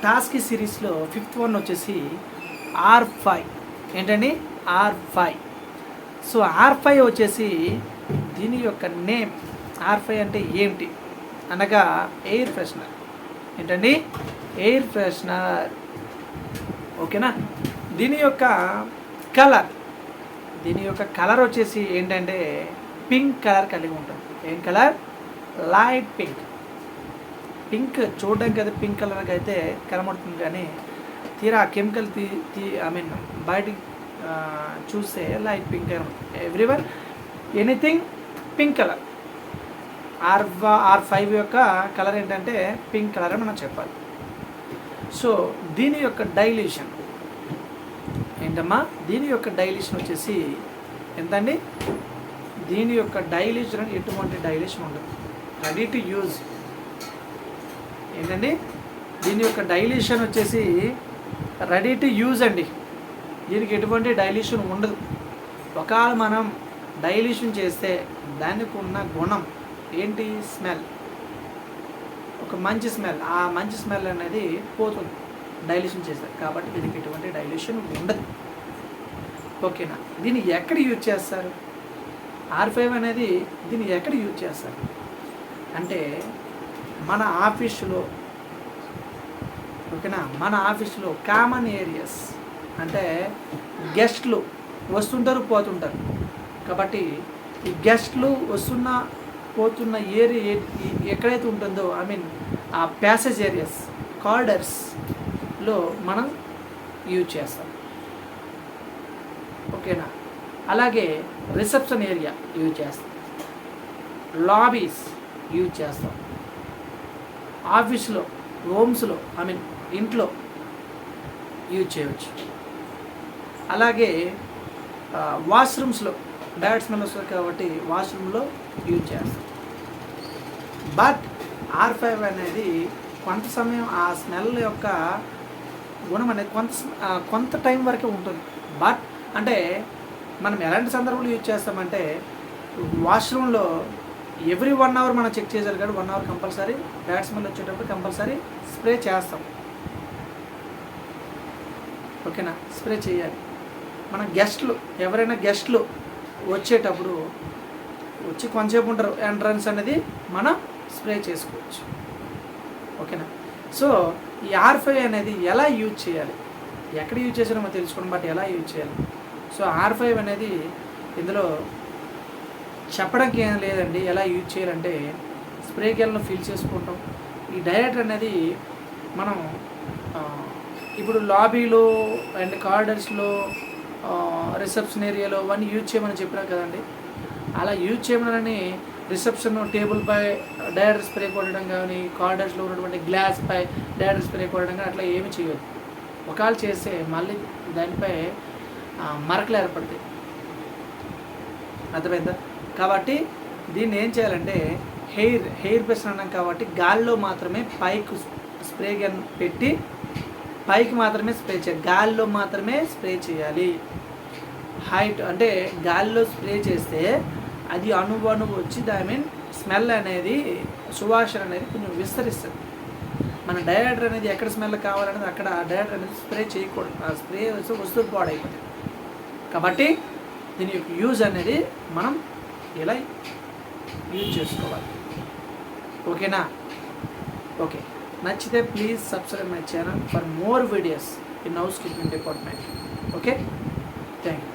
Task సిరీస్లో 5th one వచ్చేసి R5. ఏంటండి? R5. సో R5 వచ్చేసి దీని యొక్క నేమ్. R5 అంటే ఏమిటి అనగా ఎయిర్ ఫ్రెషనర్. ఏంటండి? Air freshener. ఓకేనా? దీని యొక్క కలర్ వచ్చేసి ఏంటంటే పింక్ కలర్ కలిగి ఉంటుంది. ఏం కలర్? Light pink. చూడడానికి అయితే పింక్ కలర్కి అయితే కనబడుతుంది, కానీ తీరా కెమికల్ బయటికి చూస్తే లైట్ పింక్ కనబడుతుంది. Everyone anything pink colour. R5 యొక్క కలర్ ఏంటంటే పింక్ కలర్ అని మనం చెప్పాలి. సో దీని యొక్క డైల్యూషన్ ఏంటమ్మా? దీని యొక్క డైల్యూషన్ వచ్చేసి ఎంతండి? దీని యొక్క డైల్యూషన్ ఎటువంటి డైల్యూషన్ ఉండదు. Ready to use. ఏంటండి? దీని యొక్క డైల్యూషన్ వచ్చేసి రెడీ టు యూజ్ అండి. దీనికి ఎటువంటి డైల్యూషన్ ఉండదు. ఒకవేళ మనం డైల్యూషన్ చేస్తే దానికి ఉన్న గుణం ఏంటి? స్మెల్. ఒక మంచి స్మెల్. ఆ మంచి స్మెల్ అనేది పోతుంది డైల్యూషన్ చేస్తారు. కాబట్టి దీనికి ఎటువంటి డైల్యూషన్ ఉండదు. ఓకేనా? దీన్ని ఎక్కడ యూజ్ చేస్తారు? R5 అనేది దీన్ని ఎక్కడ యూజ్ చేస్తారు అంటే మన ఆఫీసులో. ఓకేనా? మన ఆఫీసులో కామన్ ఏరియాస్ అంటే గెస్ట్లు వస్తుంటారు, పోతుంటారు. కాబట్టి ఈ గెస్ట్లు పోతున్న ఏరియా ఎక్కడైతే ఉంటుందో ఆ ప్యాసేజ్ ఏరియాస్, కారిడార్స్లో మనం యూజ్ చేస్తాం. ఓకేనా? అలాగే రిసెప్షన్ ఏరియా యూజ్ చేస్తాం, లాబీస్ యూజ్ చేస్తాం, ఆఫీస్లో, రూమ్స్లో ఇంట్లో యూజ్ చేయవచ్చు. అలాగే వాష్రూమ్స్లో బ్యాడ్ స్మెల్ వస్తుంది కాబట్టి వాష్రూమ్లో యూజ్ చేస్తాం. బట్ R5 అనేది కొంత సమయం ఆ స్మెల్ యొక్క గుణం అనేది కొంత టైం వరకే ఉంటుంది. బట్ అంటే మనం ఎలాంటి సందర్భంలో యూజ్ చేస్తామంటే వాష్రూమ్లో ఎవ్రీ 1 అవర్ మనం చెక్ చేసారు కాబట్టి 1 అవర్ కంపల్సరీ బ్యాడ్ స్మెల్ వచ్చేటప్పుడు కంపల్సరీ స్ప్రే చేస్తాం. ఓకేనా? స్ప్రే చేయాలి. మన ఎవరైనా గెస్ట్లు వచ్చేటప్పుడు వచ్చి కొంచెంసేపు ఉంటారు, ఎంట్రన్స్ అనేది మనం స్ప్రే చేసుకోవచ్చు. ఓకేనా? సో ఈ R5 అనేది ఎలా యూజ్ చేయాలి, ఎక్కడ యూజ్ చేసారో మనం తెలుసుకోండి. బట్ ఎలా యూజ్ చేయాలి? సో R5 అనేది ఇందులో చెప్పడానికి ఏం లేదండి. ఎలా యూజ్ చేయాలంటే స్ప్రే గన్లో ఫిల్ చేసుకుంటాం. ఈ డైరెక్టర్ అనేది మనం ఇప్పుడు లాబీలో అండ్ కారిడార్స్లో, రిసెప్షన్ ఏరియాలో అవన్నీ యూజ్ చేయమని చెప్పినా కదండి. అలా యూజ్ చేయమని రిసెప్షన్ టేబుల్పై డైరెక్టర్ స్ప్రే కొట్టడం కానీ, కారిడార్స్లో ఉన్నటువంటి గ్లాస్పై డైరెక్టర్ స్ప్రే కొట్టడం కానీ అట్లా ఏమి చేయొద్దు. ఒకవేళ చేస్తే మళ్ళీ దానిపై మరకలు ఏర్పడతాయి. అర్థమైందా? కాబట్టి దీన్ని ఏం చేయాలంటే హెయిర్ బ్రష్ అన్నాం కాబట్టి గాల్లో మాత్రమే పైకి స్ప్రే గన్ పెట్టి పైకి మాత్రమే స్ప్రే చేయాలి. గాల్లో మాత్రమే స్ప్రే చేయాలి. హైట్ అంటే గాల్లో స్ప్రే చేస్తే అది అణువు వచ్చి స్మెల్ అనేది, సువాసన అనేది కొంచెం విస్తరిస్తుంది. మన డైరెక్టర్ అనేది ఎక్కడ స్మెల్ కావాలనేది అక్కడ డైరెక్టర్ అనేది స్ప్రే చేయకూడదు. ఆ స్ప్రే వస్తువు పాడైపోతుంది. కాబట్టి దీని యొక్క యూజ్ అనేది మనం ఇలా యూజ్ చేసుకోవాలి. ఓకేనా? ఓకే, నచ్చితే please subscribe my channel for more videos in house keeping department. Okay, thank you.